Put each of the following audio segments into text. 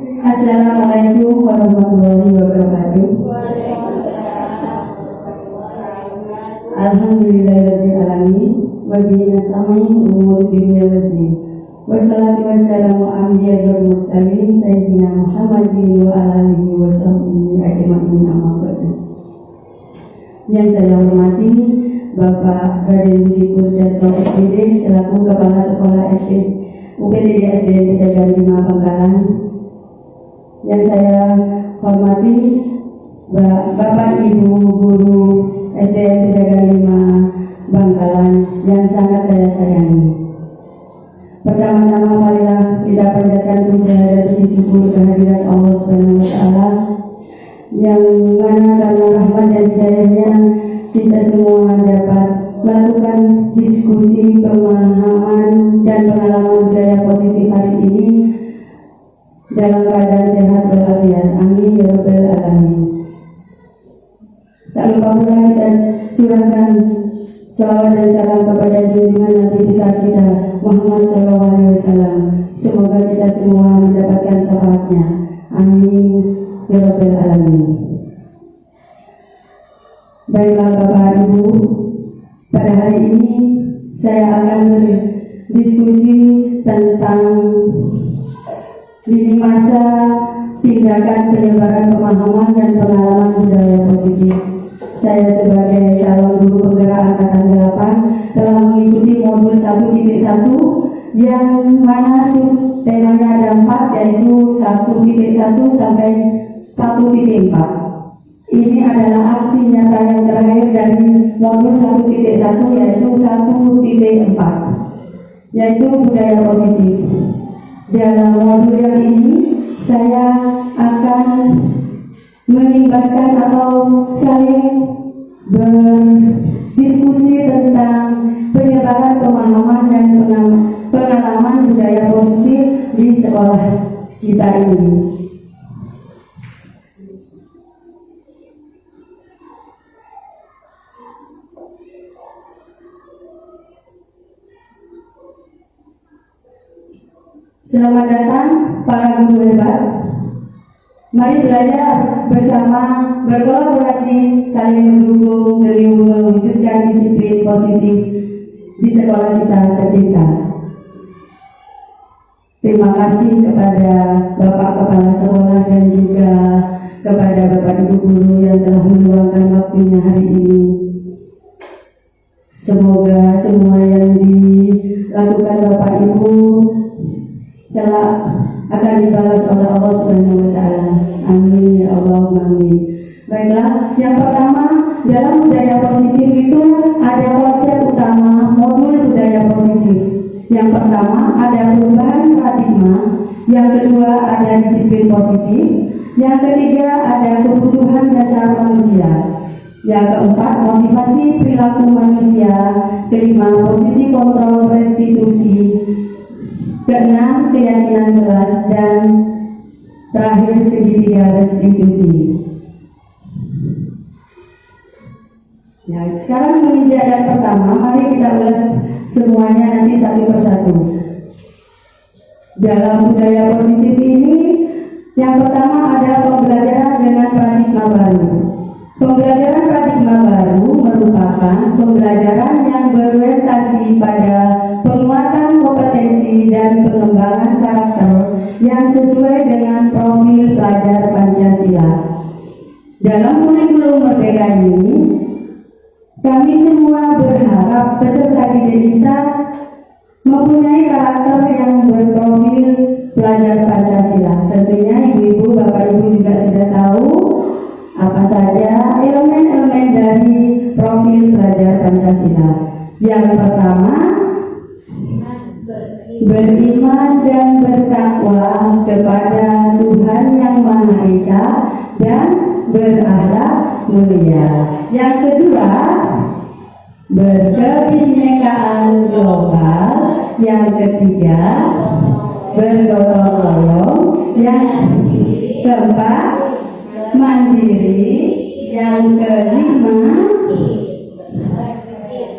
Assalamualaikum warahmatullahi wabarakatuh. Alhamdulillahirabbil alamin wa bihi nasta'in umur dunya waddin. Wassalatu wassalamu anbiya'i wal mursalin sayyidina Muhammadin wa alihi wa sahbihi ajma'in amma ba'du. Yang saya hormati Bapak Raden Budi Purjatno SPD selaku Kepala Sekolah SD UPTD SDN Pejagaan 5 Bangkalan. Yang saya hormati Bapak Ibu Guru SDN Pejagaan 5 Bangkalan yang sangat saya sayangi. Pertama-tama marilah kita panjatkan puja dan puji syukur kehadirat Allah Subhanahu wa taala yang mana karena rahmat dan hidayahnya kita semua dapat melakukan diskusi pemahaman dan pengalaman budaya positif hari ini dalam keadaan sehat walafiat. Amin ya rabbal alamin. Tak lupa pula kita curahkan salawat dan salam kepada junjungan Nabi besar kita Muhammad SAW. Semoga kita semua mendapatkan syafaatnya. Amin ya rabbal alamin. Baiklah Bapak Ibu, pada hari ini saya akan berdiskusi tentang lini masa tindakan penyebaran pemahaman dan pengalaman budaya positif. Saya sebagai calon guru penggerak angkatan 8 telah mengikuti modul 1.1 yang mana temanya ada 4, yaitu 1.1 sampai 1.4. Ini adalah aksi nyata yang terakhir dari modul 1.1 yaitu 1.4, yaitu budaya positif. Dalam modul yang ini saya akan menimbaskan atau saling berdiskusi tentang penyebaran pemahaman dan pengalaman budaya positif di sekolah kita ini. Selamat datang para guru hebat. Mari belajar bersama, berkolaborasi, saling mendukung demi mewujudkan disiplin positif di sekolah kita tercinta. Terima kasih kepada Bapak Kepala Sekolah dan juga kepada Bapak Ibu Guru yang telah meluangkan waktunya hari ini. Semoga semua yang dilakukan Bapak Ibu telah akan dibalas oleh Allah Subhanahu wa taala. Amin ya Allah, amin. Baiklah, yang pertama dalam budaya positif itu ada konsep utama modul budaya positif. Yang pertama ada perubahan paradigma, yang kedua ada disiplin positif, yang ketiga ada kebutuhan dasar manusia, yang keempat motivasi perilaku manusia, kelima posisi kontrol restitusi, keenam keyakinan kelas, dan terakhir segitiga restitusi. Ya, sekarang menginjak yang pertama, mari kita ulas semuanya nanti satu persatu. Dalam budaya positif ini, yang pertama ada pembelajaran dengan paradigma baru. Pembelajaran paradigma baru merupakan pembelajaran yang berorientasi pada penguatan kompetensi dan pengembangan karakter yang sesuai dengan profil pelajar Pancasila. Dalam kurikulum merdeka ini, kami semua berharap peserta didik kita mempunyai karakter yang berprofil pelajar Pancasila. Tentunya ibu-ibu, bapak-ibu juga sudah tahu apa saja elemen-elemen dari profil pelajar Pancasila. Yang pertama, beriman dan bertakwa kepada Tuhan Yang Maha Esa dan berakhlak mulia. Yang kedua, berkebinekaan global. Yang ketiga, bergotong royong. Yang keempat, mandiri. Yang kelima,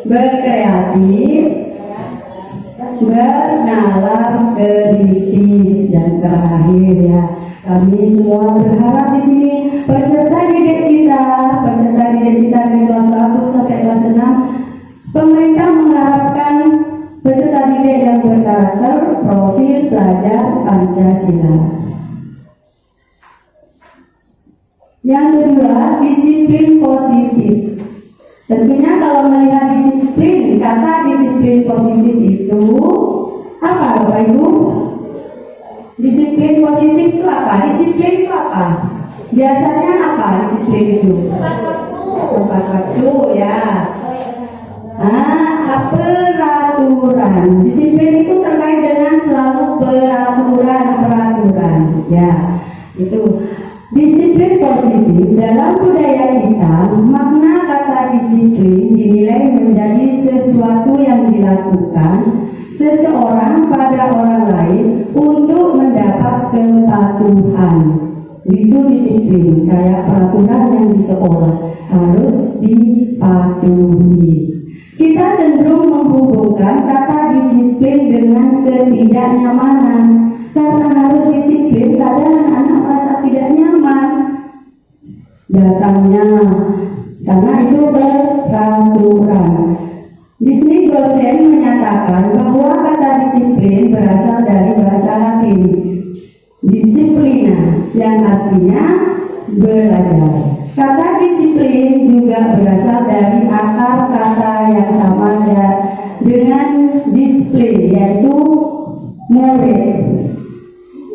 berkreatif, bernalar kritis. Dan yang terakhir ya. Kami semua berharap di sini peserta didik kita dari kelas 1 sampai kelas 6, pemerintah mengharapkan peserta didik yang berkarakter profil pelajar Pancasila. Yang kedua, disiplin positif. Tentunya kalau melihat disiplin, kata disiplin positif itu apa Bapak Ibu? Disiplin positif itu apa? Disiplin itu apa? Biasanya apa disiplin itu? Tepat waktu ya. Peraturan. Disiplin itu terkait dengan selalu peraturan ya. Itu disiplin positif dalam budaya kita. Makna kata disiplin dinilai menjadi sesuatu yang dilakukan seseorang pada orang lain untuk mendapat kepatuhan. Itu disiplin, kayak peraturan yang di sekolah harus dipatuhi. Kita cenderung menghubungkan kata disiplin dengan ketidaknyamanan. Karena harus disiplin, kadang anak-anak merasa tidak nyaman datangnya, karena itu peraturan. Di sini dosen menyatakan bahwa kata disiplin berasal dari bahasa Latin disiplina, yang artinya belajar. Kata disiplin juga berasal dari akar kata yang sama dengan display, yaitu murid.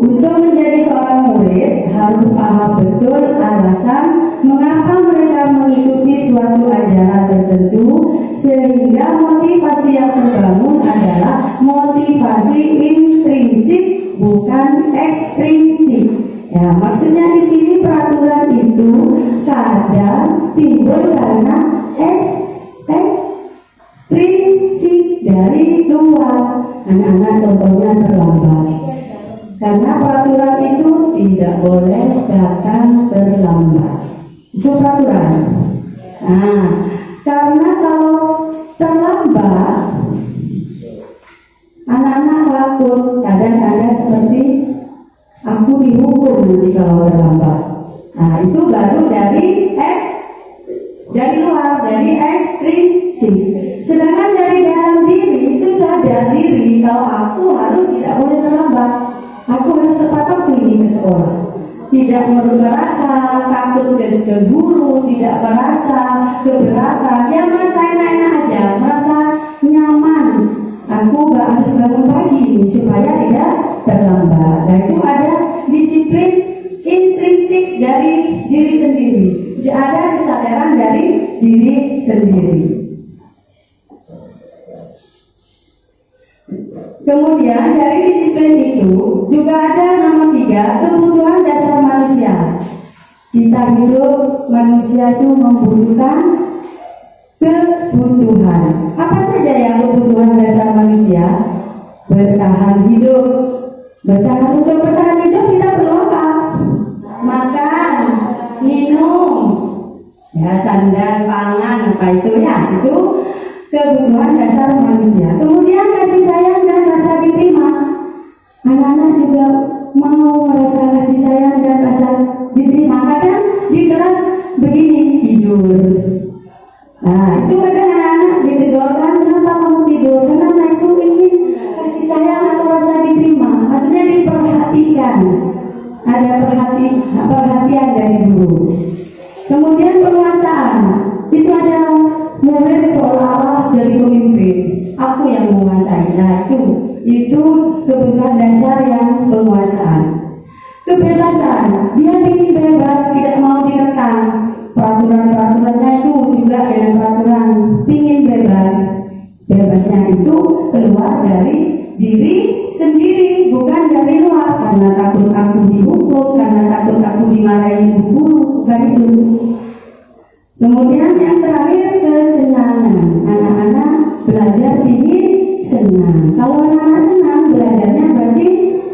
Untuk menjadi seorang murid harus paham betul alasan mengapa mereka mengikuti suatu ajaran tertentu, sehingga motivasi yang terbangun adalah motivasi intrinsik bukan ekstrinsik. Ya, maksudnya di sini peraturan itu kadang timbul karena ekstrinsik dari luar. Anak-anak contohnya terlambat. Karena peraturan itu tidak boleh datang terlambat. Itu peraturan. Nah, karena kalau terlambat, anak-anak takut. Kadang ada seperti aku dihukum nanti kalau terlambat. Nah, itu baru dari luar, dari ekstrinsik. Sedangkan dari dalam diri itu sadar diri kalau aku harus tidak boleh terlambat. Aku harus tepat waktu ini ke sekolah. Tidak merasa takut ke guru, tidak merasa keberatan. Dia merasa enak-enak aja, merasa nyaman. Aku harus bangun pagi supaya tidak terlambat. Nah, itu ada disiplin intrinsik dari diri sendiri. Ada kesadaran dari diri sendiri. Kemudian dari disiplin itu juga ada nomor 3, kebutuhan dasar manusia. Kita hidup, manusia itu membutuhkan kebutuhan. Apa saja yang kebutuhan dasar manusia? Bertahan hidup. Untuk bertahan hidup kita perlu apa? Makan, minum, ya, sandang, pangan, apa itu ya? Itu kebutuhan dasar manusia. Kemudian kasih sayang dan rasa diterima. Anak-anak juga mau merasa kasih sayang dan rasa diterima. Kadang di kelas begini tidur. Nah, itu kadang anak-anak ditegur, kenapa kamu tidur? Karena anak itu ingin kasih sayang atau rasa diterima. Maksudnya diperhatikan. Ada perhatian dari guru. Kemudian penguasaan. Itu ada murid seolah-olah jadi pemimpin. Aku yang menguasai. Nah, itu kebutuhan dasar yang penguasaan. Kebebasan. Dia ingin bebas, tidak mau dikekang. Peraturan-peraturannya itu juga dengan peraturan ingin bebas. Bebasnya itu keluar dari diri sendiri, bukan dari luar. Karena takut aku dihukum, karena takut aku dimarahi ibu guru, bukan itu. Kemudian yang terakhir, kesenangan. Anak-anak belajar ingin senang. Kalau anak-anak senang, belajarnya berarti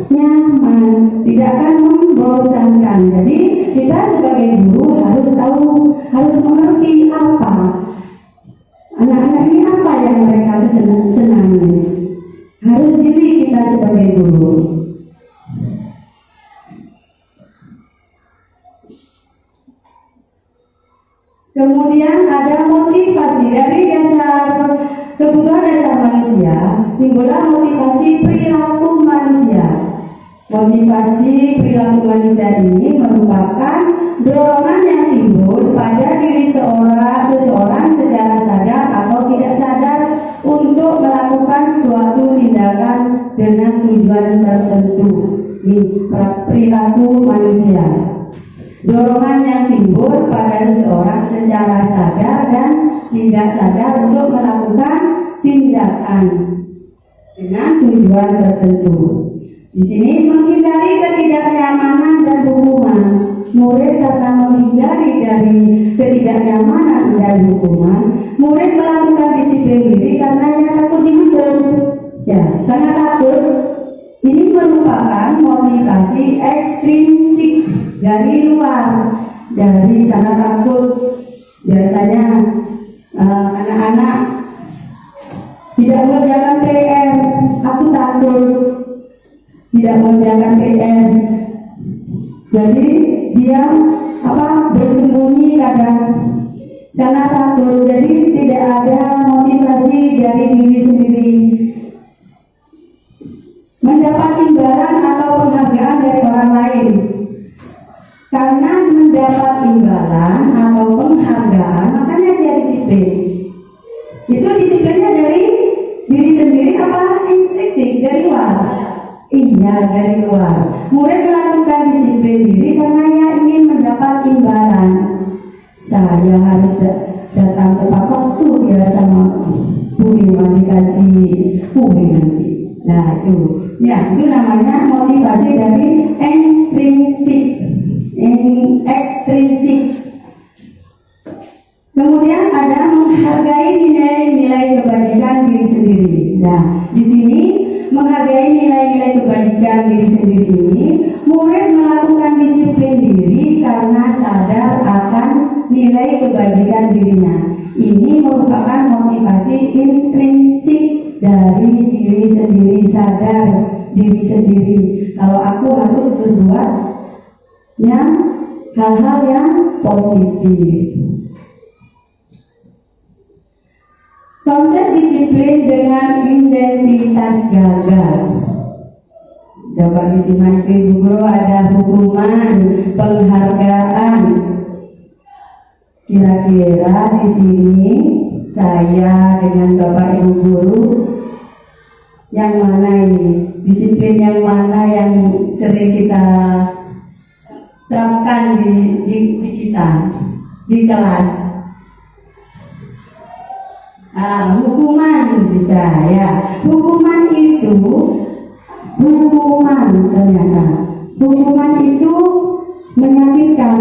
nyaman, tidak akan membosankan. Jadi kita sebagai guru harus tahu, harus mengerti apa anak-anak ini, apa yang mereka senangi. Harus diri kita sebagai guru. Kemudian ada motivasi dari dasar kebutuhan dasar manusia, timbullah motivasi perilaku manusia. Motivasi perilaku manusia ini merupakan dorongan yang timbul pada diri seseorang secara sadar atau tidak sadar untuk melakukan suatu tindakan dengan tujuan tertentu. Ini perilaku manusia. Dorongan yang timbul pada seseorang secara sadar dan tidak sadar untuk melakukan tindakan dengan tujuan tertentu. Di sini menghindari ketidaknyamanan dan hukuman. Murid karena menghindari dari ketidaknyamanan dan hukuman, murid melakukan disiplin diri karena takut dihukum. Ya, karena takut. Ini merupakan motivasi ekstrinsik dari luar, karena takut. Biasanya anak-anak tidak mengerjakan PR, aku takut. Tidak mengerjakan PR, jadi dia bersembunyi kadang karena takut. Jadi tidak ada motivasi dari diri sendiri. Mendapat imbalan atau penghargaan dari orang lain. Karena mendapat imbalan atau penghargaan, makanya dia disiplin. Itu disiplinnya dari diri sendiri apa instinktif dari luar? Iya, dari luar. Murid melakukan disiplin diri karena ia ingin mendapat imbalan. Saya harus datang tepat waktu ya sama Bu Irma dikasih kue nanti. Nah itu namanya motivasi dari ekstrinsik. Kemudian ada menghargai nilai-nilai kebajikan diri sendiri. Nah, di sini menghargai nilai-nilai kebajikan diri sendiri ini, murid melakukan disiplin diri karena sadar akan nilai kebajikan dirinya. Ini merupakan motivasi intrinsik dari diri sendiri, sadar diri sendiri. Kalau aku harus berbuat hal-hal yang positif. Konsep disiplin dengan identitas gagal. Coba disimak Ibu Guru, ada hukuman, penghargaan. Kira-kira di sini saya dengan Bapak Ibu Guru yang mana ini? Disiplin yang mana yang sering kita terapkan di kita di kelas? Hukuman bisa ya. Hukuman itu ternyata hukuman itu menyakitkan,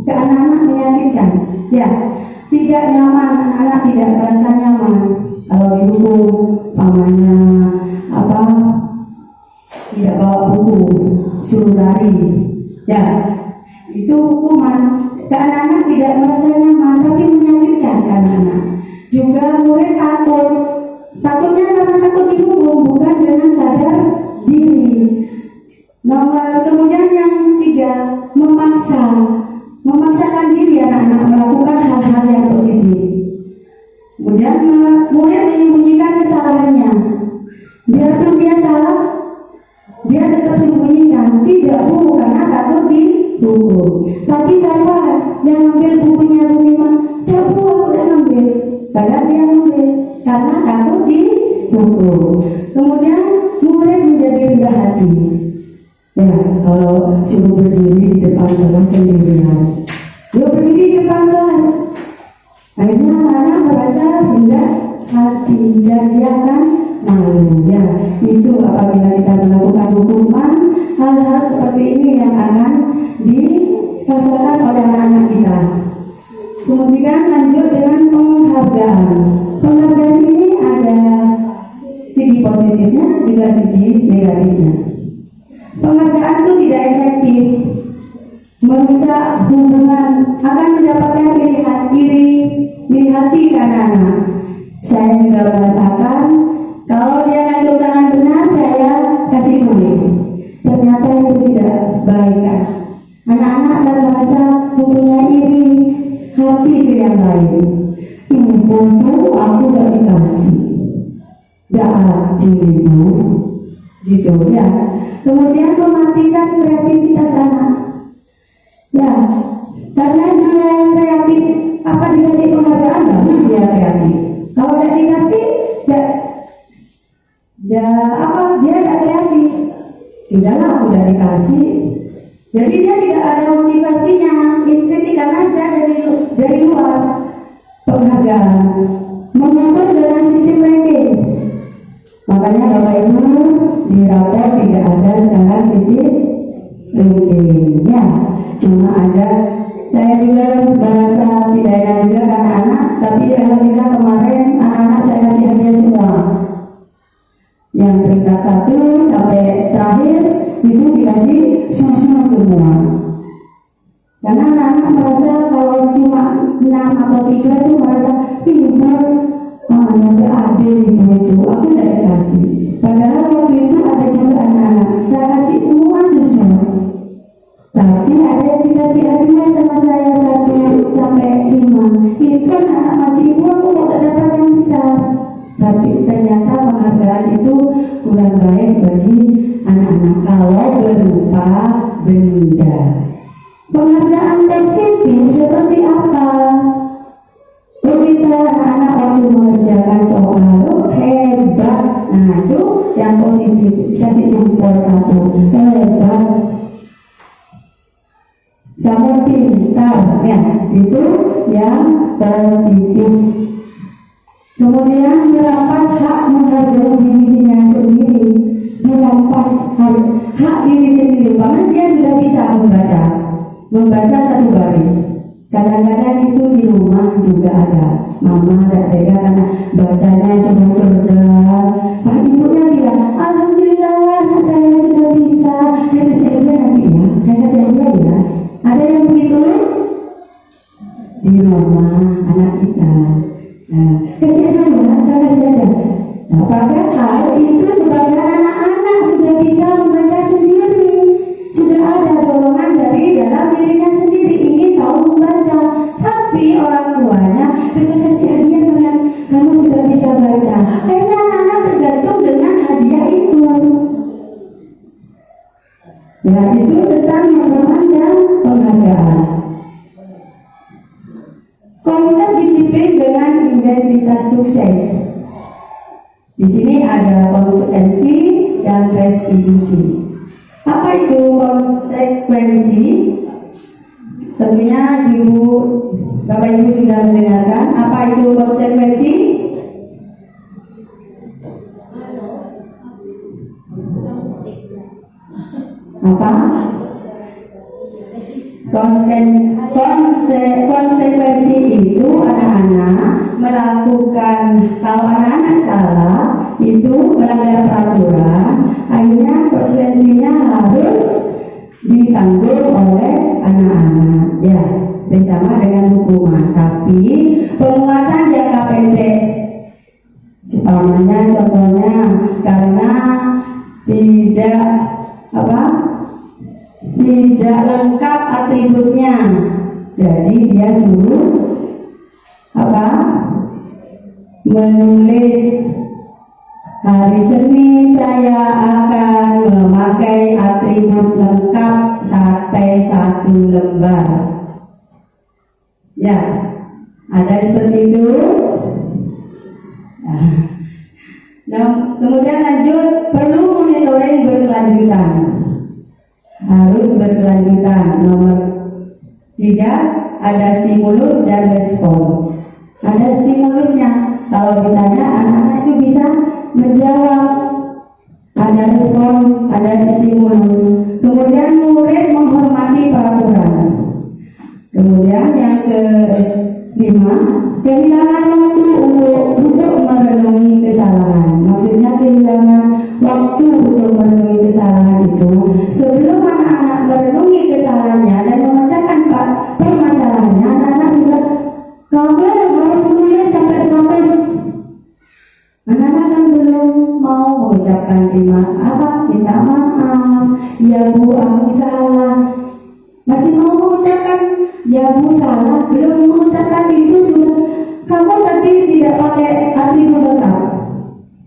ke anak-anak menyakitkan. Ya, tidak nyaman, anak-anak tidak merasa nyaman kalau dihukum. Pamannya tidak bawa buku, suruh lari. Ya, itu hukuman. Ke anak-anak tidak merasa nyaman, tapi menyakitkan ke anak-anak. Juga murid takutnya karena takut dihukum, bukan dengan sadar diri. Kemudian yang tiga, memaksakan diri anak-anak melakukan hal-hal yang positif. Kemudian murid menyembunyikan kesalahannya. Biarpun dia salah, dia tetap sembunyikan, tidak buku karena takut dihukum. Tapi siapa yang ambil bukunya Bu Mima? Tidak bu, aku udah ngambil. Padahal dia ngambil karena takut dihukum. Kemudian murid menjadi rendah hati. Ya, kalau suruh berdiri di depan kelas sendirian, dia berdiri di depan kelas, akhirnya anak merasa rendah hati dan dia akan malu. Ya, itu apabila kita melakukan hukuman, hal-hal seperti ini yang akan dirasakan oleh anak-anak kita. Kemudian lanjut dengan penghargaan. Penghargaan ini ada segi positifnya juga segi negatifnya. Penghargaan itu tidak efektif, merusak hubungan, akan mendapatkan iri hati anak-anak. Saya juga merasakan kalau dia ngacung tangan benar, saya kasih kue. Ternyata itu tidak baik kan. Anak-anak akan merasa mempunyai iri hati ke yang lain. Ibu tuh aku gak dikasih, gak adil, gitu ya. Kemudian mematikan kreativitas anak, ya, karena dia kreatif, apa dikasih penghargaan baru dia kreatif. Kalau tidak dikasih, ya apa dia tidak kreatif. Sudahlah, aku udah dikasih, jadi dia tidak ada motivasinya. Kritikan aja dari luar. Penghargaan mengatur dengan sistem ranking. Makanya Bapak Ibu di rapor tidak ada sekarang sistem ranking, ya, cuma ada. Saya juga merasa tidak enak juga karena anak, tapi alhamdulillah kemarin anak-anak saya kasih hadiah semua. Yang peringkat 1 sampai terakhir itu dikasih semua. Karena anak-anak merasa kalau cuma 6 atau 3 itu merasa ibu nggak adil ibu itu, aku tidak dikasih. Padahal waktu itu ada juga anak-anak saya kasih semua susu, tapi ada yang dikasih hadiah sama saya 1 sampai 5. Itu anak-anak masih ibu, aku kok tidak dapat yang besar. Tapi ternyata penghargaan itu kurang baik bagi anak-anak kalau berupa benda. Penghargaan positif seperti apa? Kita anak-anak waktu mengerjakan soal hebat, nah itu yang positif, kasih jempol 1, hebat, kamu pintar, ya, itu yang positif. Kemudian merampas hak menghargai dirinya sendiri, dirampas hak diri sendiri, karena dia sudah bisa membaca 1 baris. Kadang-kadang itu di rumah juga ada mama dan tega karena bacanya sudah cerdas. Pak ibunya bilang, alhamdulillah anak saya sudah bisa, saya kasih dia nanti ya, saya kasih dia ya. Ada yang begitu di rumah anak kita. Nah, kasih dia ya, saya kasih aja. Nah, padahal itu kebanyakan anak-anak sudah bisa membaca sendiri, sudah ada dorongan dari dalam dirinya sendiri ingin tahu membaca. Tapi orang tuanya kasih hadiah karena kamu sudah bisa baca. Akhirnya anak-anak tergantung dengan hadiah itu. Ya, itu tentang yang memandang penghargaan. Konsep disiplin dengan identitas sukses. Di sini ada konsekuensi dan restitusi. Apa itu konsekuensi? Tentunya Bapak Ibu sudah mendengarkan. Apa itu konsekuensi? Apa? Konsekuensi itu anak-anak melakukan, kalau anak-anak salah itu melanggar peraturan, akhirnya konsekuensinya harus ditanggung oleh anak-anak, ya, bersama dengan hukuman. Tapi penguatan jangka pendek, umpamanya contohnya karena tidak lengkap atributnya, jadi dia suruh menulis hari Senin saya akan memakai atribut lengkap sampai 1 lembar. Ya, ada seperti itu. Nah, kemudian lanjut, perlu monitoring berkelanjutan, harus berkelanjutan. Nomor 3, ada stimulus dan respon. Ada stimulusnya, kalau ditanya anak-anak itu bisa menjawab. Ada respon, ada stimulus. Kemudian murid menghormati peraturan. Kemudian yang ke-5, kehilangan waktu untuk merenungi kesalahan. Maksudnya kehilangan waktu untuk merenungi kesalahan itu sebelum anak-anak merenungi kesalahannya dan memecahkan permasalahannya, anak-anak sudah kamu harus menulis sampai 100. Anak-anak kan belum mau mengucapkan minta maaf, ya Bu aku salah, masih mau mengucapkan Ya Bu salah, belum mengucapkan itu sudah. Kamu tadi tidak pakai atribut lengkap.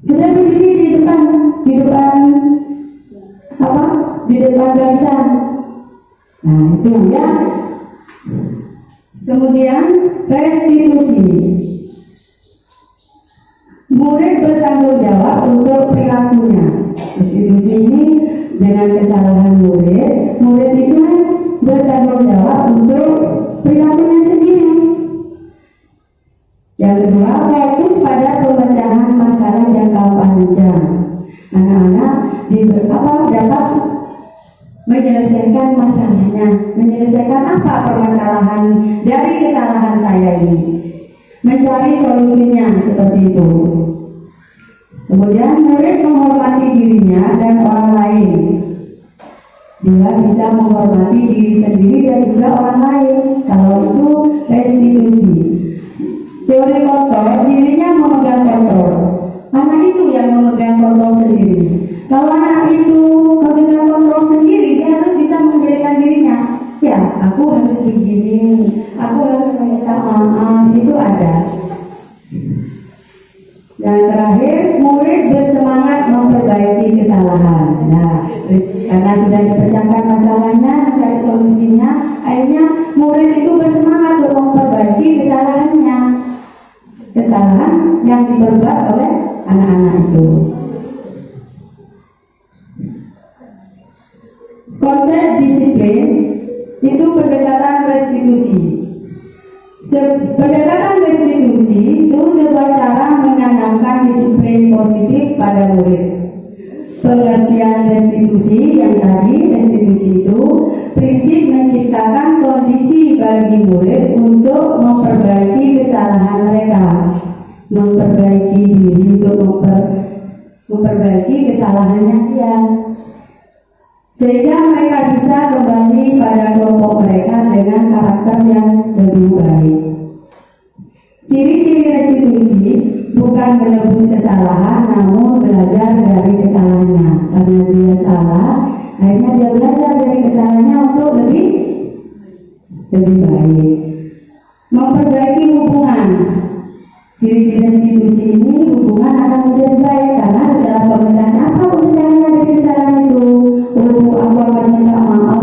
Sudah berdiri di depan apa? Di depan barisan. Nah itu ya. Kemudian restitusi. Murid bertanggung jawab untuk perilakunya. Restitusi ini dengan kesalahan murid itu bertanggung jawab untuk perilakunya sendiri. Yang kedua, fokus pada pemecahan masalah jangka panjang. Anak-anak dapat menyelesaikan masalahnya, menyelesaikan apa permasalahan dari kesalahan saya ini, mencari solusinya seperti itu. Kemudian murid menghormati dirinya dan orang lain. Dia bisa menghormati diri sendiri dan juga orang lain. Kalau itu restitusi. Teori kontrol, dirinya memegang kontrol. Anak itu yang memegang kontrol sendiri. Kalau anak itu memegang kontrol sendiri, dia harus bisa mengendalikan dirinya. Ya, aku harus begini, aku harus minta maaf, itu ada. Dan terakhir, murid bersemangat memperbaiki kesalahan. Nah, karena sudah dipecahkan masalahnya, mencari solusinya, akhirnya murid itu bersemangat untuk memperbaiki kesalahannya. Kesalahan yang diperbuat oleh anak-anak itu. Konsep disiplin itu pendekatan restitusi. Pendekatan restitusi itu sebuah cara menanamkan disiplin positif pada murid. Pengertian restitusi yang tadi, restitusi itu prinsip menciptakan kondisi bagi murid untuk memperbaiki kesalahan mereka, memperbaiki diri untuk memperbaiki kesalahannya dia, sehingga mereka bisa kembali pada kelompok mereka dengan karakter yang lebih baik. Ciri-ciri restitusi bukan menebus kesalahan, namun belajar dari kesalahannya. Karena dia salah, akhirnya dia belajar dari kesalahannya untuk lebih baik. Memperbaiki hubungan. Ciri-ciri restitusi ini, hubungan akan menjadi baik karena setelah pemecahan, apa pemecahannya dari kesalahan itu? Oh, aku akan minta maaf.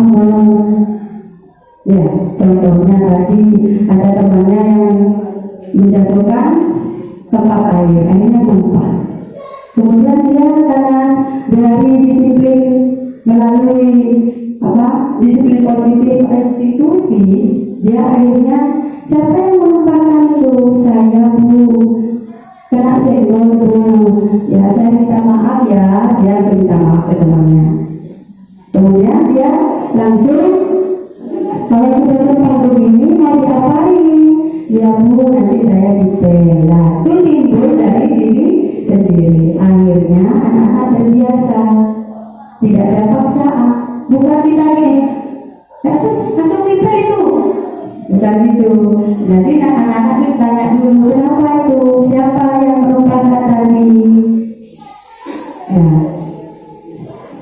Ya, contohnya tadi ada temannya yang menjatuhkan tempat air, akhirnya tumpah. Kemudian dia karena dari disiplin melalui disiplin positif restitusi, dia akhirnya siapa yang menumpahkan itu? Saya Bu, kena senggol Bu. Ya saya minta maaf ya, dia langsung minta maaf ke temannya. Kemudian dia langsung kalau sudah tumpah begini mau diapain? Ya Bu, nanti saya dibela. Itu timbul dari diri sendiri. Akhirnya anak-anak terbiasa, tidak ada paksaan. Bukan kita ini, terus langsung minta itu. Bukan gitu. Jadi anak-anak ditanya dulu, kenapa itu? Siapa yang merupakan tadi? Ya.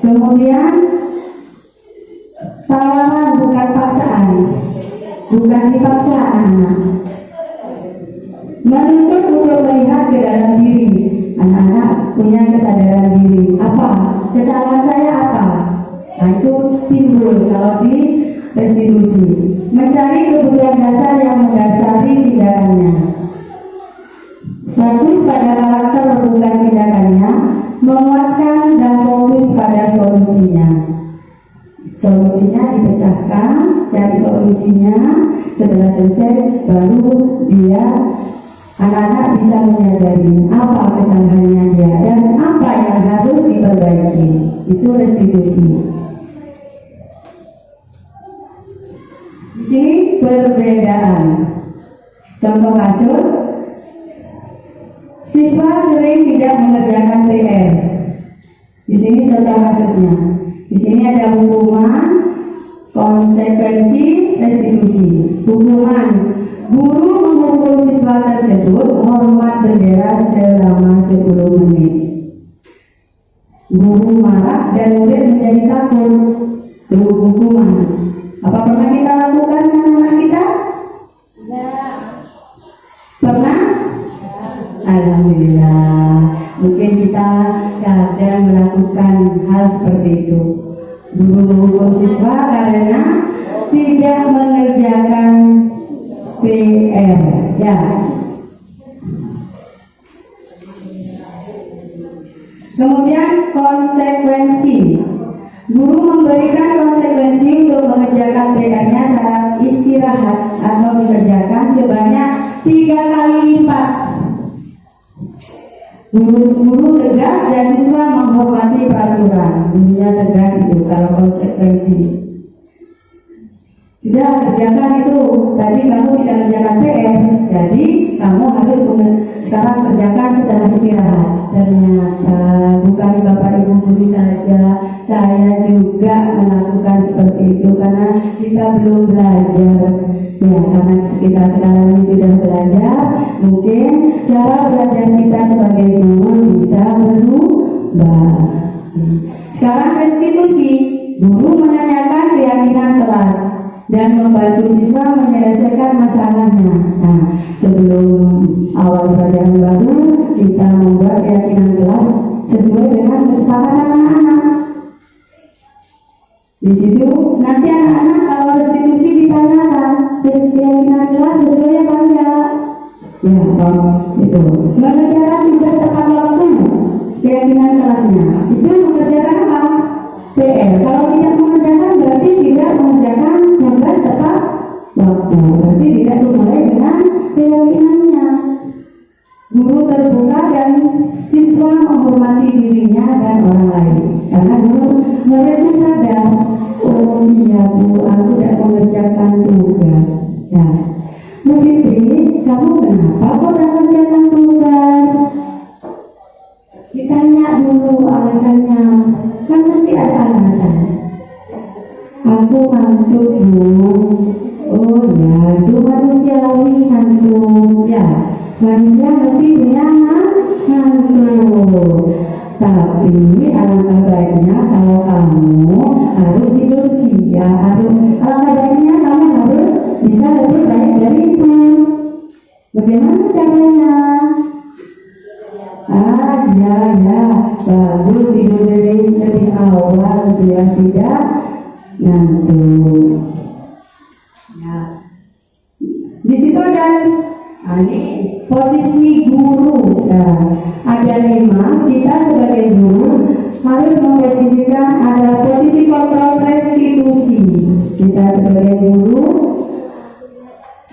Kemudian tawaran bukan paksaan, bukan dipaksa anak. Menuntut untuk melihat ke dalam diri. Anak-anak punya kesadaran diri. Apa? Kesalahan saya apa? Nah itu timbul kalau di restitusi. Mencari kebutuhan dasar yang mendasari tindakannya. Fokus pada karakter bukan tindakannya. Menguatkan dan fokus pada solusinya. Solusinya dipecahkan, cari solusinya. Setelah selesai baru dia anak-anak bisa menyadari apa kesalahannya dia dan apa yang harus diperbaiki. Itu restitusi. Di sini perbedaan. Contoh kasus, siswa sering tidak mengerjakan PR. Di sini contoh kasusnya. Di sini ada hukuman, konsekuensi, restitusi. Hukuman, guru menghukum siswa tersebut hormat bendera selama 10 menit. Guru marah dan murid menjadi takut. Itu hukuman. Apa pernah kita lakukan dengan anak kita? Alhamdulillah. Mungkin kita kadang melakukan hal seperti itu. Guru menghukum siswa karena tidak mengerjakan PR. Ya. Kemudian konsekuensi. Guru memberikan konsekuensi untuk mengerjakan PR-nya saat istirahat atau dikerjakan sebanyak 3 kali lipat. Guru tegas dan siswa menghormati peraturan. Gurunya tegas itu kalau konsekuensi. Sudah kerjakan itu, tadi kamu tidak mengerjakan PR, jadi kamu harus sekarang kerjakan setelah istirahat. Ternyata bukan Bapak Ibu guru saja, saya juga melakukan seperti itu karena kita belum belajar. Ya, karena kita sekarang ini sudah belajar, mungkin cara belajar kita sebagai guru bisa berubah. Sekarang restitusi, guru menanyakan keyakinan kelas dan membantu siswa menyelesaikan masalahnya. Nah, sebelum awal pelajaran baru, kita membuat keyakinan kelas sesuai dengan kesepakatan anak-anak. Di situ nanti anak-anak kalau restitusi ditanyakan, keyakinan kelas sesuai apa enggak? Ya, itu. Mengerjakan tugas tepat waktu, keyakinan kelasnya. Itu mengerjakan apa? PR. Kalau tidak mengerjakan berarti tidak mengerjakan tugas tepat waktu, berarti tidak sesuai dengan keyakinannya. Guru terbuka dan siswa menghormati dirinya dan orang lain. Karena murid itu sadar, oh iya Bu, aku tidak mengerjakan tugas. Ya, Bu Fitri, kamu kenapa kok tidak mengerjakan tugas? Ditanya dulu alasannya, kan mesti ada alasan. Aku ngantuk Bu. Oh ya, itu manusiawi ngantuk. Ya, manusia mesti punya ngantuk. Tapi alangkah baiknya kalau kamu harus tidur siang. Alangkah baiknya kamu harus bisa lebih baik dari itu. Bagaimana caranya? Ya, bagus tidur lebih awal biar tidak ngantuk. Ya, di situ ada ini posisi guru sekarang. Ada 5. Kita sebagai guru harus memposisikan ada posisi kontrol restitusi. Kita sebagai guru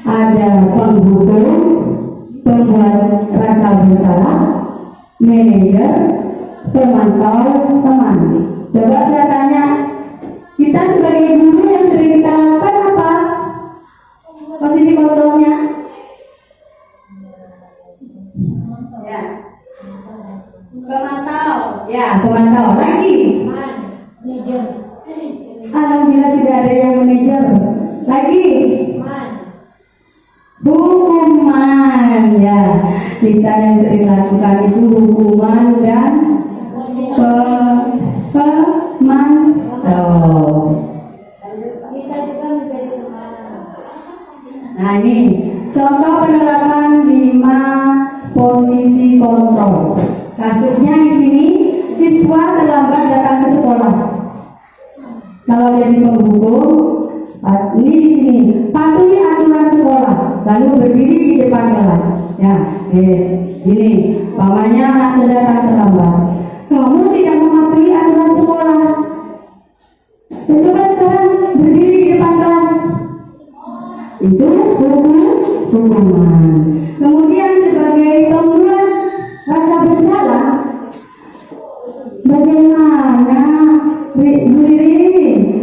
ada penghukum, pembuat rasa bersalah, manajer, pemantau teman. Coba saya tanya, kita sebagai guru yang sering kita lakukan apa? Posisi kontrolnya? Ya, pemantau. Ya, pemantau. Lagi? Manajer. Alhamdulillah sudah ada yang manajer. Lagi? Hukuman. Ya, kita yang sering lakukan itu hukuman dan pemantau. Bisa juga menjadi pemantau. Nah, ini contoh penerapan 5 posisi kontrol. Kasusnya di sini, siswa terlambat datang ke sekolah. Kalau jadi penghukum, ini di sini patuhi aturan sekolah, lalu berdiri di depan kelas. Ya, gini, pamannya anak datang terlambat. Kamu tidak mematuhi aturan sekolah. Saya coba sekarang berdiri di depan kelas. Itu hukuman. Kemudian sebagai pembuat rasa bersalah, bagaimana Bu Riri?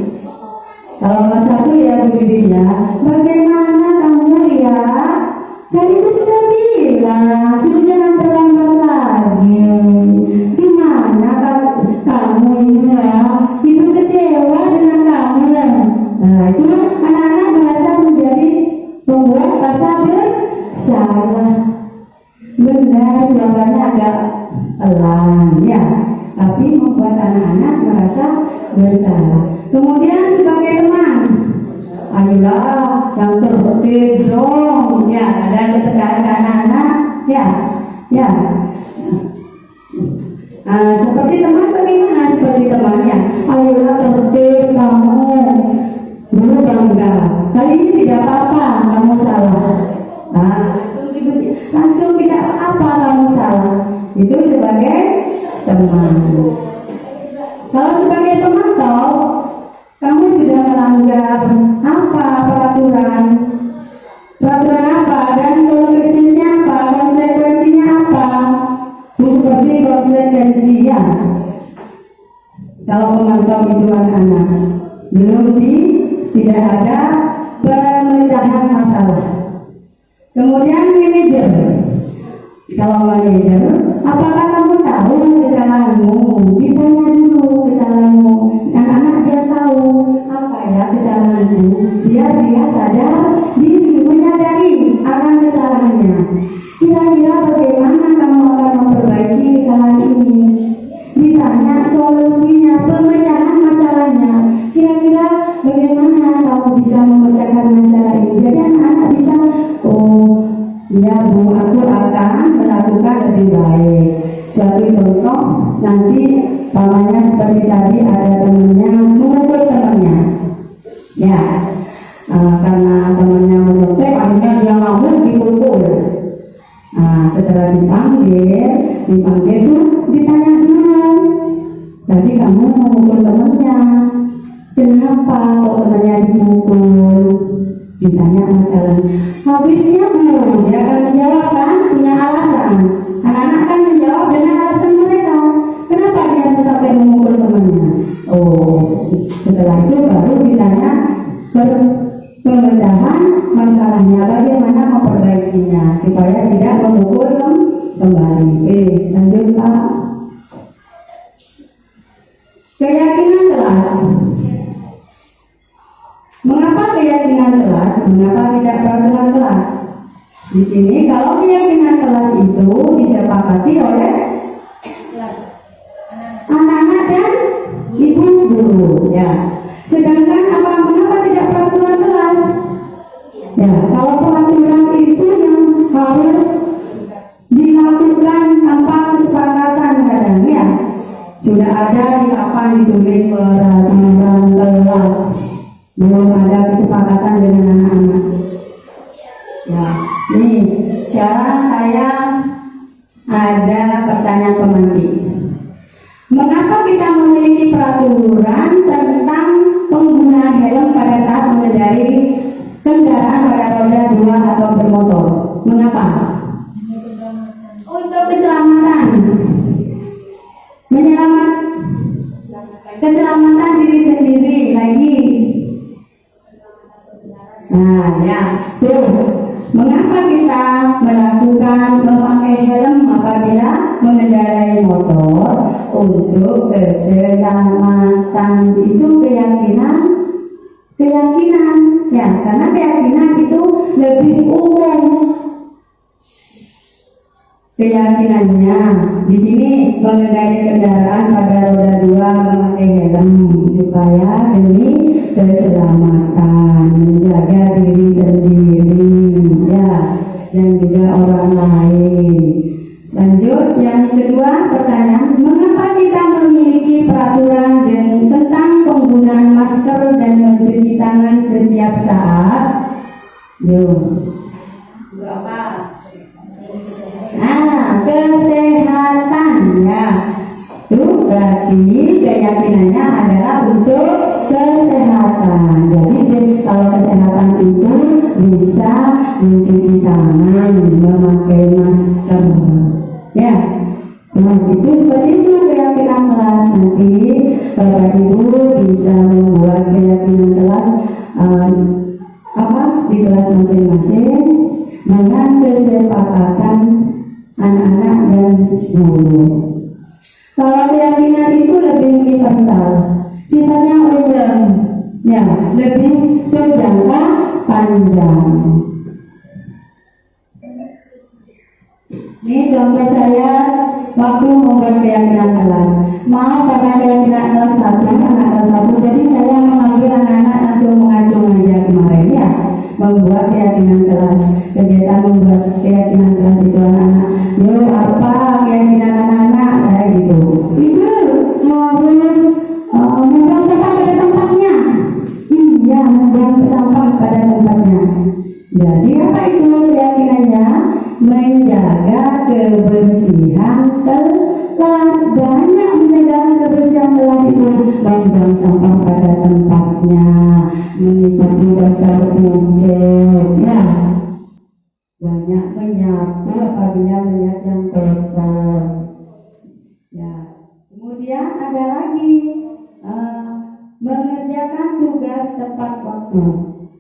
Kalau kelas 1 ya Bu Riri ya, bagaimana kamu lihat? Kan itu sudah bilang, sudah jangan terlambat lagi. Gimana kamu ini ya? Ibu kecewa dengan kamu. Nah, itu anak-anak merasa menjadi pembuat rasa bersalah. Benar, suaranya agak pelan ya, tapi membuat anak-anak merasa bersalah. Kemudian sebagai teman, ayolah yang tertib dong ya, ada ketegangan anak-anak ya, Ya. Seperti teman bagaimana? Seperti temannya, ayolah tertib kamu, dulu bangga. Kali ini tidak apa-apa, kamu salah. Langsung tidak apa-apa, kamu salah. Itu sebagai teman. Kalau sebagai pemantau, kamu sudah melanggar apa peraturan apa dan konsekuensinya apa? Itu seperti konsekuensi ya. Kalau pemantau itu anak-anak tidak ada pemecahan masalah. Kemudian manajer. Kalau manajer, apakah kamu tahu kesalahanmu? Ditanya dulu kesalahanmu. Anak-anak dia tahu apa ya kesalahanmu. Biar dia sadar diri, menyadari akan kesalahannya. Kira-kira bagaimana kamu akan memperbaiki kesalahan ini? Ditanya solusinya, pemecahan masalahnya. Kira-kira bagaimana kamu bisa memecahkan masalah ini? Jadi anak-anak bisa, ya Bu, aku akan melakukan lebih baik. Suatu contoh, nanti pamannya seperti tadi ada temannya memukul temannya. Ya, karena temannya menyontek, akhirnya dia ngamuk dipukul. Setelah dipanggil tuh ditanya dulu, tadi kamu memukul temannya, kenapa kok temannya dipukul? Ditanya masalah. Habisnya Bu, dia akan menjawab kan, punya alasan. Anak-anak kan menjawab dengan alasan mereka. Kenapa dia sampai memukul temannya? Setelah itu baru ditanya pemecahan masalahnya, bagaimana memperbaikinya supaya tidak memukul kembali. Lanjut Pak. Keyakinan kelas. Mengapa keyakinan kelas? Mengapa tidak peraturan kelas? Di sini kalau keyakinan kelas itu disepakati oleh anak-anak dan ibu guru, ya. Sedangkan mengapa tidak peraturan kelas? Ya, kalau peraturan itu yang harus dilakukan tanpa kesepakatan kadang ya. Sudah ada di papan ditulis peraturan kelas. Belum ada kesepakatan dengan anak-anak. Ya, nih cara saya ada pertanyaan pemantik. Mengapa kita memiliki peraturan tentang pengguna helm pada saat mengendarai kendaraan pada roda 2 atau bermotor? Mengapa? Untuk keselamatan. Keselamatan diri sendiri lagi. Ya, tuh. Mengapa kita memakai helm apabila mengendarai motor? Untuk keselamatan. Itu keyakinan, ya, karena keyakinan itu lebih umum. Keyakinannya di sini mengendarai kendaraan pada roda 2 memakai helm supaya demi keselamatan, menjaga diri sendiri, ya, dan juga orang lain. Lanjut, yang kedua pertanyaan, mengapa kita memiliki peraturan tentang penggunaan masker dan mencuci tangan setiap saat? Berapa? Kesehatan, ya. Itu berarti keyakinannya adalah untuk kesehatan. Jadi kalau kesehatan itu bisa mencuci tangan, memakai masker, ya. Itu seperti itu keyakinan kelas. Nanti Bapak Ibu bisa membuat keyakinan kelas di kelas masing-masing dengan kesepakatan anak-anak dan guru. Kalau keyakinan itu lebih universal, sifatnya umum, ya, lebih berjangka panjang. Ini contoh saya waktu membuat keyakinan kelas. Maaf karena keyakinan kelas 1, anak kelas 1, jadi saya mengambil anak-anak langsung mengacung aja kemarin, ya, membuat keyakinan kelas. Kegiatan membuat keyakinan kelas itu anak-anak, yuk Jadi apa itu keyakinannya? Menjaga kebersihan kelas. Banyak menjaga kebersihan kelas itu, membuang sampah pada tempatnya, mengikuti daftar ujian, ya. Banyak menyapu apabila melihat yang kotor. Ya. Kemudian ada lagi mengerjakan tugas tepat waktu.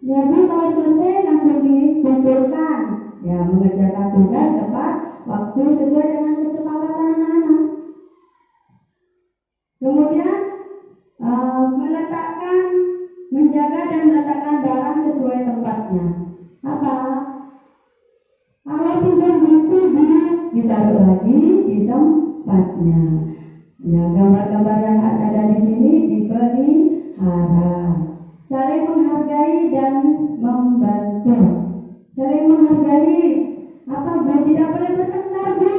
Ya Bu, kalau selesai langsung dikumpulkan. Ya, mengerjakan tugas tepat waktu sesuai dengan kesepakatan anak-anak. Kemudian menjaga dan meletakkan barang sesuai tempatnya. Apa? Kalau pinjam buku ditaruh lagi di tempatnya. Ya, gambar-gambar yang ada di sini dipelihara. Saling menghargai dan membantu. Saling menghargai. Apa Bu? Tidak boleh bertengkar Bu.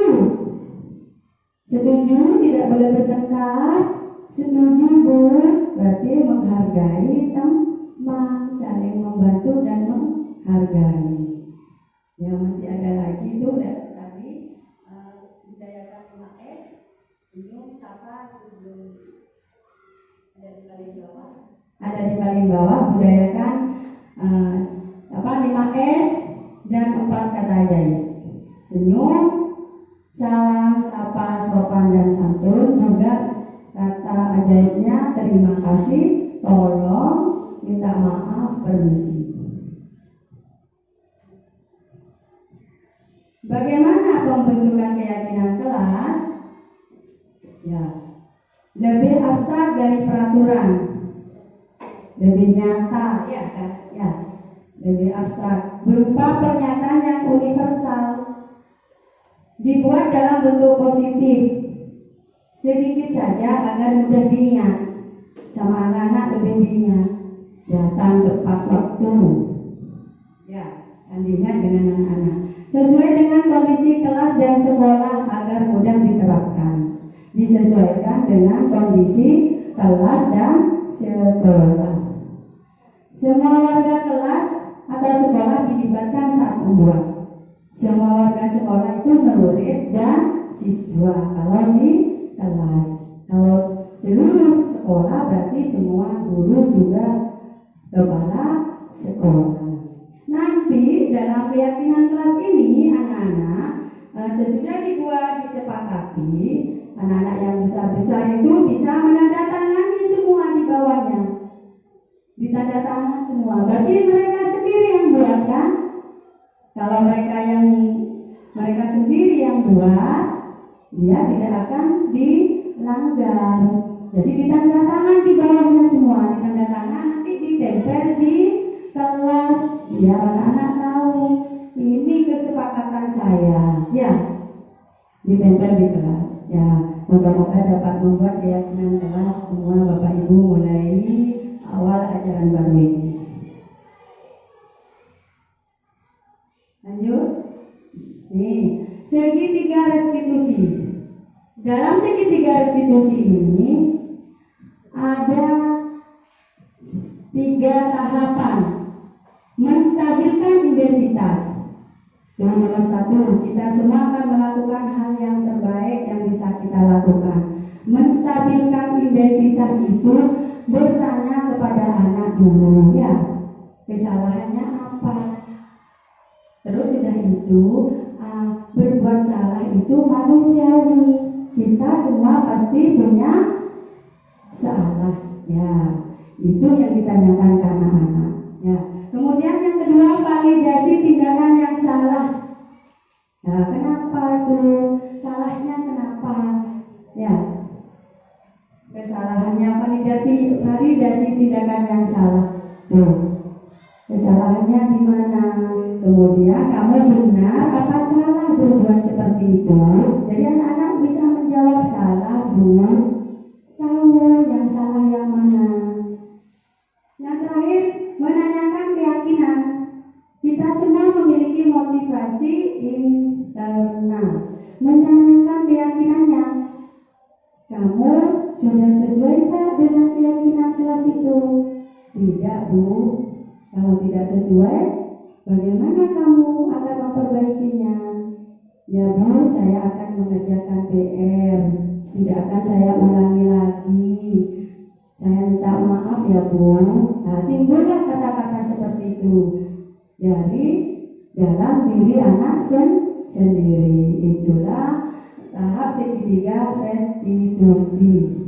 Setuju? Tidak boleh bertengkar. Setuju Bu. Berarti menghargai teman, saling membantu dan menghargai. Ya, masih ada lagi tuh tadi budayakan 5S, senyum, sapa, belum ada di paling bawah. Ada di paling bawah budayakan 5S dan 4 kata ajaib. Senyum, salam, sapa, sopan dan santun. Juga kata ajaibnya terima kasih, tolong, minta maaf, permisi. Bagaimana pembentukan keyakinan kelas? Ya, lebih abstrak dari peraturan, lebih nyata, ya kan? Ya, lebih abstrak, berupa pernyataan yang universal, dibuat dalam bentuk positif, sedikit saja agar mudah diingat, sama anak-anak lebih diingat, datang tepat waktu, ya, kan diingat dengan anak-anak. Sesuai dengan kondisi kelas dan sekolah agar mudah diterapkan. Disesuaikan dengan kondisi kelas dan sekolah. Semua warga kelas atau sekolah dilibatkan saat membuat. Semua warga sekolah itu murid dan siswa kalau di kelas. Kalau seluruh sekolah berarti semua guru juga kepala sekolah. Nanti dalam keyakinan kelas ini anak-anak sesudah disepakati, anak-anak yang besar-besar itu bisa menandatangani semua di bawahnya, ditandatangan semua. Berarti mereka sendiri yang buat kan? Kalau mereka sendiri yang buat, dia tidak akan dilanggar. Jadi ditandatangan di bawahnya semua, ditandatangan nanti ditempel di kelas, biar anak-anak tahu ini kesepakatan saya, ya, ditempel di kelas. Ya, moga-moga dapat membuat keyakinan kelas semua Bapak Ibu mulai awal ajaran baru ini. Lanjut. Nih, segitiga restitusi. Dalam segitiga restitusi ini ada 3 tahapan. Menstabilkan identitas. Yang nomor 1, kita semua akan melakukan hal yang terbaik yang bisa kita lakukan. Menstabilkan identitas itu bertanya kepada anak dulu, ya, kesalahannya apa. Terus sudah itu, berbuat salah itu manusiawi. Kita semua pasti punya salah, ya. Itu yang ditanyakan ke anak-anak, ya. Kemudian yang kedua, validasi tindakan yang salah. Nah, kenapa itu? Salahnya kenapa? Ya, kesalahannya validasi tindakan yang salah. Tuh, kesalahannya di mana? Kemudian kamu benar apa salah berbuat seperti itu? Jadi anak-anak bisa menjawab salah, Bu. Tahu yang salah yang mana? Yang terakhir, menanyakan keyakinan. Kita semua memiliki motivasi internal. Menanyakan keyakinannya. Kamu sudah sesuai tak dengan keyakinan kelas itu? Tidak, Bu. Kalau tidak sesuai, Bagaimana kamu akan memperbaikinya? Ya Bu, saya akan mengerjakan PR, tidak akan saya ulangi lagi. Saya minta maaf ya Bu. Nah, timbullah kata-kata seperti itu dari dalam diri anak sendiri. Itulah tahap segitiga restitusi.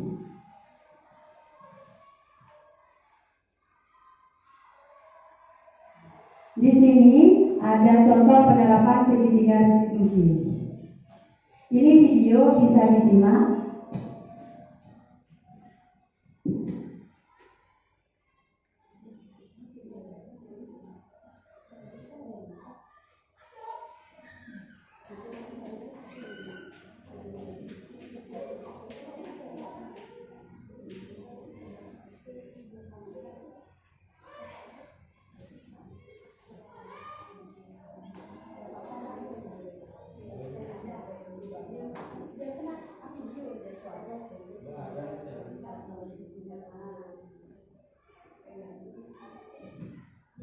Di sini ada contoh penerapan segitiga restitusi. Ini video bisa disimak.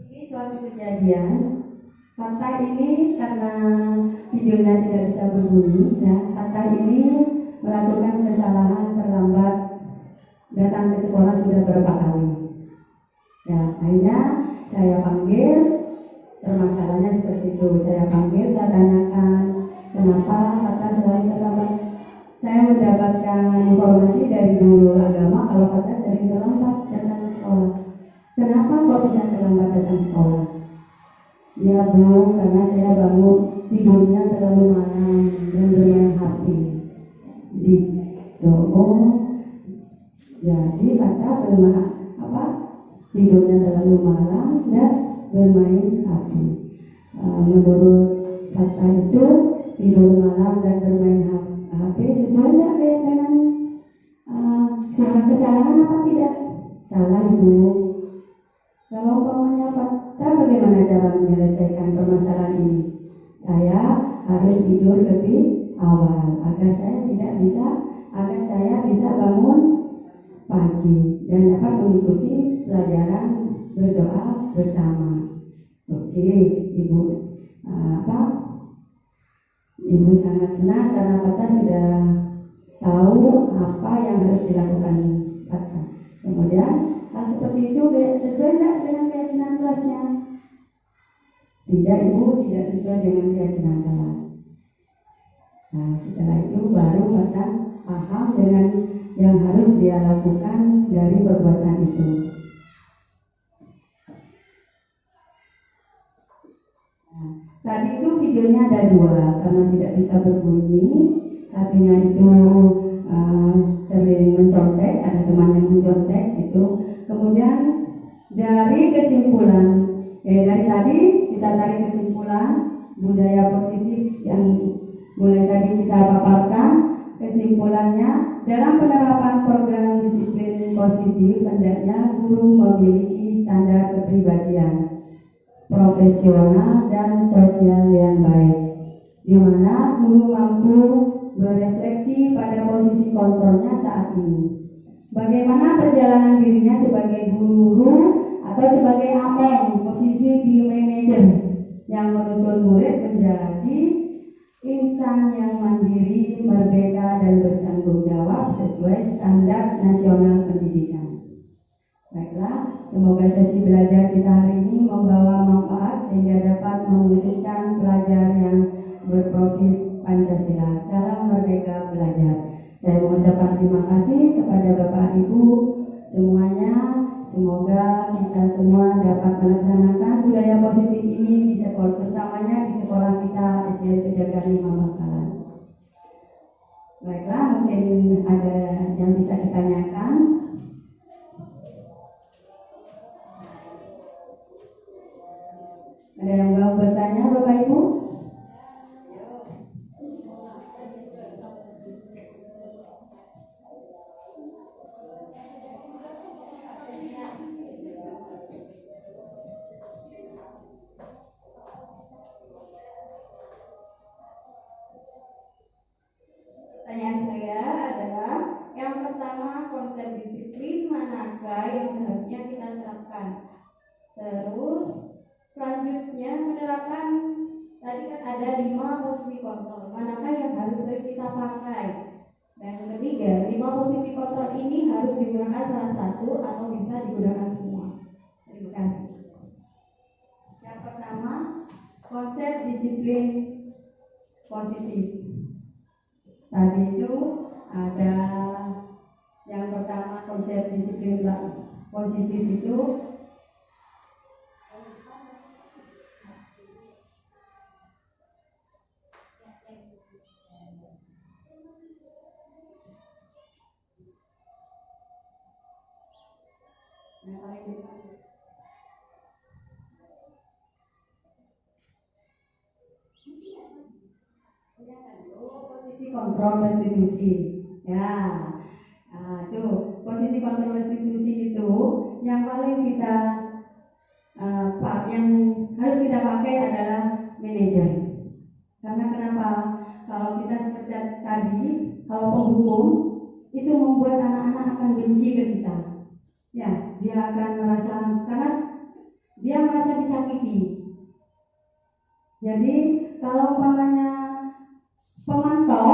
Ini suatu kejadian. Fakta ini karena videonya tidak bisa berbunyi, ya, fakta ini melakukan kesalahan terlambat, datang ke sekolah sudah berapa kali. Ya, akhirnya saya panggil, permasalahannya seperti itu. Saya panggil, saya tanyakan kenapa fakta selalu terlambat. Saya mendapatkan informasi dari guru agama kalau fakta sering terlambat datang ke sekolah. Kenapa kok bisa terlambat datang sekolah? Ya Bu, karena saya bangun tidurnya terlalu malam dan bermain HP. Jadi fakta tidurnya terlalu malam dan bermain HP. Menurut fakta itu tidur malam dan bermain HP sesuai tidak dengan kesalahan apa tidak? Salah Bu. Kalau umpamanya fakta, bagaimana cara menyelesaikan permasalahan ini? Saya harus tidur lebih awal agar saya bisa bangun pagi dan dapat mengikuti pelajaran berdoa bersama. Oke, Ibu, Ibu sangat senang karena fakta sudah tahu apa yang harus dilakukan fakta. Kemudian hal seperti itu sesuai tidak dengan keyakinan kelasnya? Tidak Ibu, tidak sesuai dengan keyakinan kelas. Nah, setelah itu baru fakta paham dengan yang harus dia lakukan dari perbuatan itu. Nah, tadi itu videonya ada dua karena tidak bisa berbunyi. Satunya itu sering mencontek, ada teman yang mencontek itu. Kemudian dari kesimpulan, dari tadi kita tarik kesimpulan budaya positif yang mulai tadi kita paparkan. Kesimpulannya, dalam penerapan program disiplin positif hendaknya guru memiliki standar kepribadian profesional dan sosial yang baik, di mana guru mampu berefleksi pada posisi kontrolnya saat ini. Bagaimana perjalanan dirinya sebagai guru atau sebagai among, posisi di manajer yang menuntun murid menjadi insan yang mandiri, merdeka, dan bertanggung jawab sesuai standar nasional pendidikan. Baiklah, semoga sesi belajar kita hari ini membawa manfaat sehingga dapat mewujudkan pelajar yang berprofil Pancasila. Salam merdeka belajar. Saya mengucapkan terima kasih kepada Bapak Ibu semuanya. Semoga kita semua dapat melaksanakan budaya positif ini di sekolah, terutamanya di sekolah kita SDN Pejagaan 5 Bangkalan. Baiklah, mungkin ada yang bisa ditanyakan. Ada yang mau bertanya, Bapak Ibu? Pertanyaan saya adalah yang pertama, konsep disiplin manakah yang seharusnya kita terapkan? Terus selanjutnya Tadi kan ada 5 posisi kontrol, manakah yang harus sering kita pakai? Dan yang ketiga, 5 posisi kontrol ini harus digunakan salah satu atau bisa digunakan semua. Terima kasih. Yang pertama, konsep disiplin positif. Tadi itu ada yang pertama, konsep disiplin positif itu posisi kontrol restitusi. Ya, itu posisi kontrol restitusi itu yang paling kita yang harus kita pakai adalah manajer. Karena kenapa? Kalau kita seperti tadi, kalau penghukum itu membuat anak-anak akan benci ke kita. Ya, dia akan merasa, karena dia merasa disakiti. Jadi kalau umpamanya pemantau,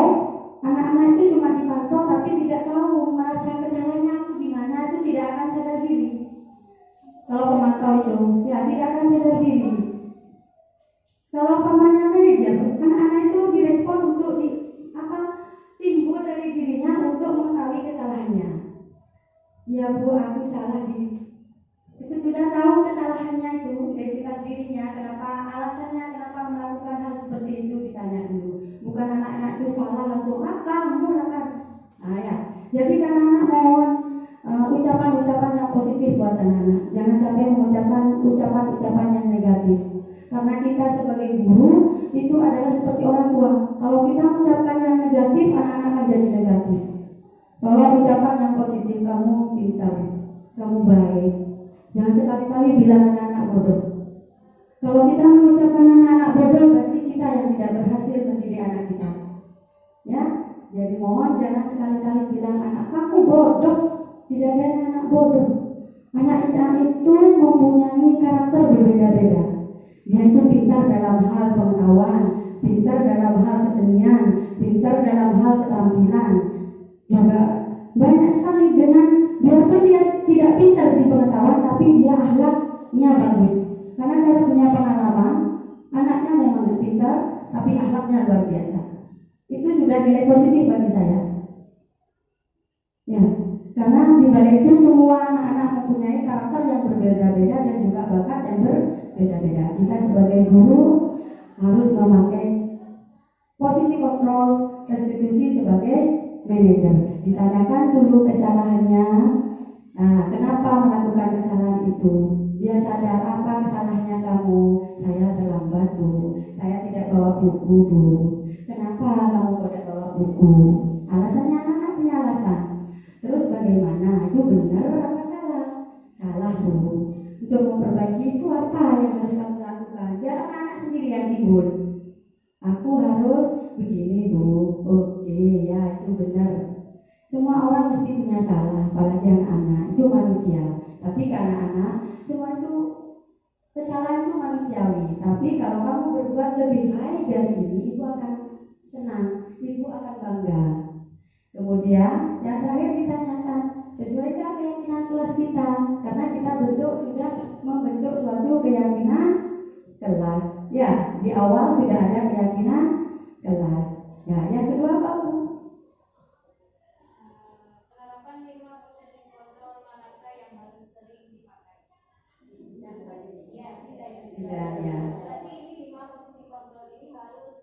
anak-anak itu cuma dipantau tapi tidak tahu merasa kesalahannya aku di mana, itu tidak akan sadar diri. Kalau pemantau itu, ya tidak akan sadar diri. Kalau umpamanya manajer, anak-anak itu direspon untuk timbul dari dirinya untuk mengetahui kesalahannya. Ya Bu, aku salah sudah tahu kesalahannya itu, identitas dirinya, kenapa alasannya, kenapa melakukan hal seperti itu ditanya dulu. Bukan anak-anak itu salah langsung kamu lakukan. Ya. Jadi kan anak mohon ucapan-ucapan yang positif buat anak-anak. Jangan sampai mengucapkan ucapan-ucapan yang negatif. Karena kita sebagai guru itu adalah seperti orang tua. Kalau kita mengucapkan yang negatif, anak-anak akan jadi negatif. Kalau ucapan yang positif, kamu pintar, kamu baik. Jangan sekali-kali bilang anak-anak bodoh. Kalau kita mengucapkan anak-anak bodoh, berarti kita yang tidak berhasil mendidik anak kita. Ya, jadi mohon jangan sekali-kali bilang anak kamu bodoh. Tidak ada anak bodoh. Anak-anak itu mempunyai karakter berbeda-beda. Dia itu pintar dalam hal pengetahuan, pintar dalam hal kesenian, pintar dalam hal keterampilan. Juga banyak sekali dengan biarpun dia tidak pintar di pengetahuan, tapi dia akhlaknya bagus. Karena saya punya pengalaman, anaknya memang pintar, tapi akhlaknya luar biasa. Itu sudah nilai positif bagi saya. Ya, karena di balik itu semua anak-anak mempunyai karakter yang berbeda-beda dan juga bakat yang berbeda-beda. Kita sebagai guru harus memakai posisi kontrol restitusi sebagai manajer. Ditanyakan dulu kesalahannya. Kenapa melakukan kesalahan itu? Dia sadar apa kesalahannya kamu? Saya terlambat Bu. Saya tidak bawa buku Bu. Kenapa kamu tidak bawa buku? Alasannya anak-anak punya alasan. Terus bagaimana? Itu benar apa salah? Salah Bu. Untuk memperbaiki itu apa yang harus kamu lakukan? Biar anak-anak sendiri yang timbul. Aku harus begini Bu. Oke ya, itu benar. Semua orang mesti punya salah, apalagi anak-anak. Itu manusia. Tapi ke anak-anak, semua itu kesalahan itu manusiawi. Tapi kalau kamu berbuat lebih baik dari ini, ibu akan senang, ibu akan bangga. Kemudian yang terakhir ditanyakan, sesuaikah keyakinan kelas kita? Karena kita sudah membentuk suatu keyakinan kelas. Ya, di awal sudah ada keyakinan kelas. Ya, yang kedua apa Bu? Penerapan 5 posisi kontrol manakah yang harus sering dipakai? Ya, sudah ya. Berarti ini 5 posisi kontrol ini harus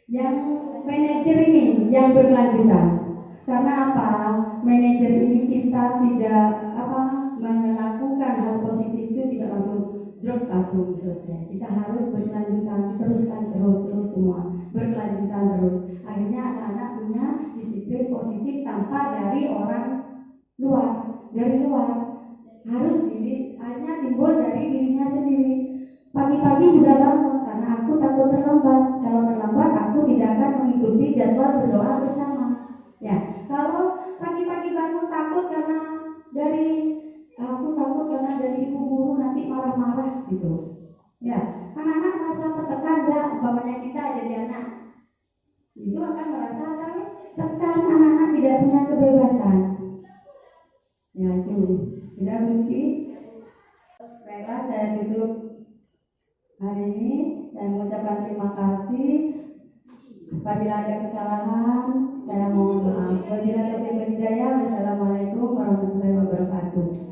yang manajer ini yang berkelanjutan. Karena apa? Manajer ini kita tidak melakukan hal positif itu tidak langsung selesai. Kita harus berkelanjutan, teruskan terus semua, berkelanjutan terus. Akhirnya anak-anak punya disiplin positif tanpa dari orang luar, harus akhirnya timbul dari dirinya sendiri. Pagi-pagi sudah bangun karena aku takut terlambat. Kalau terlambat aku tidak akan mengikuti jadwal berdoa bersama. Ya, kalau pagi-pagi bangun takut karena dari ibu guru nanti marah marah gitu. Ya, anak-anak merasa tertekan dah, umpamanya kita jadi anak, itu akan merasakan tekan, anak-anak tidak punya kebebasan. Ya itu sudah Rizky. Baiklah, saya tutup hari ini. Saya mengucapkan terima kasih. Apabila ada kesalahan, saya mohon maaf. Wabillahi taufiq wal hidayah. Wassalamualaikum warahmatullahi wabarakatuh.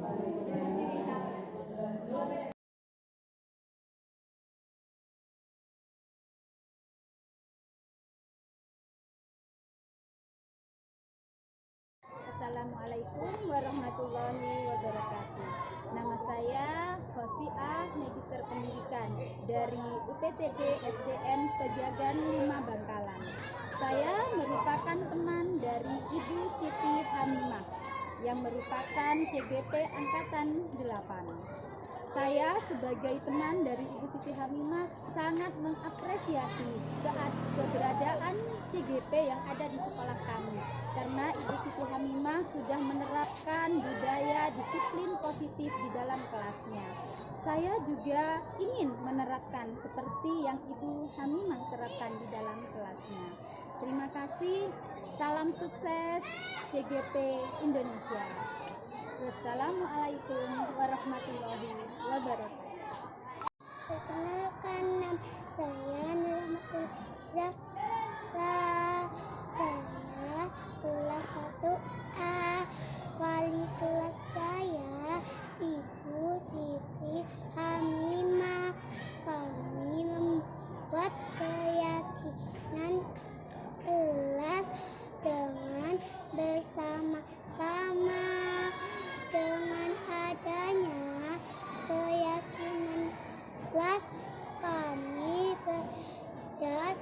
Assalamualaikum warahmatullahi wabarakatuh. Nama saya Hosiah, Magister Pendidikan dari UPTD SDN Pejagan 5 Bangkalan. Saya merupakan teman dari Ibu Siti Hamimah yang merupakan CGP Angkatan 8. Saya sebagai teman dari Ibu Siti Hamimah sangat mengapresiasi keberadaan CGP yang ada di sekolah kami, karena Ibu Siti Hamimah sudah menerapkan budaya disiplin positif di dalam kelasnya. Saya juga ingin menerapkan seperti yang Ibu Hamimah terapkan di dalam kelasnya. Terima kasih, salam sukses CGP Indonesia. Wassalamualaikum warahmatullahi wabarakatuh. Perkenalkan, nama saya Nurmatul Zahra. Saya kelas 1A. Wali kelas saya Ibu Siti Hamimah. Kami membuat keyakinan kelas dengan bersama-sama. Dengan adanya keyakinan kelas, kami belajar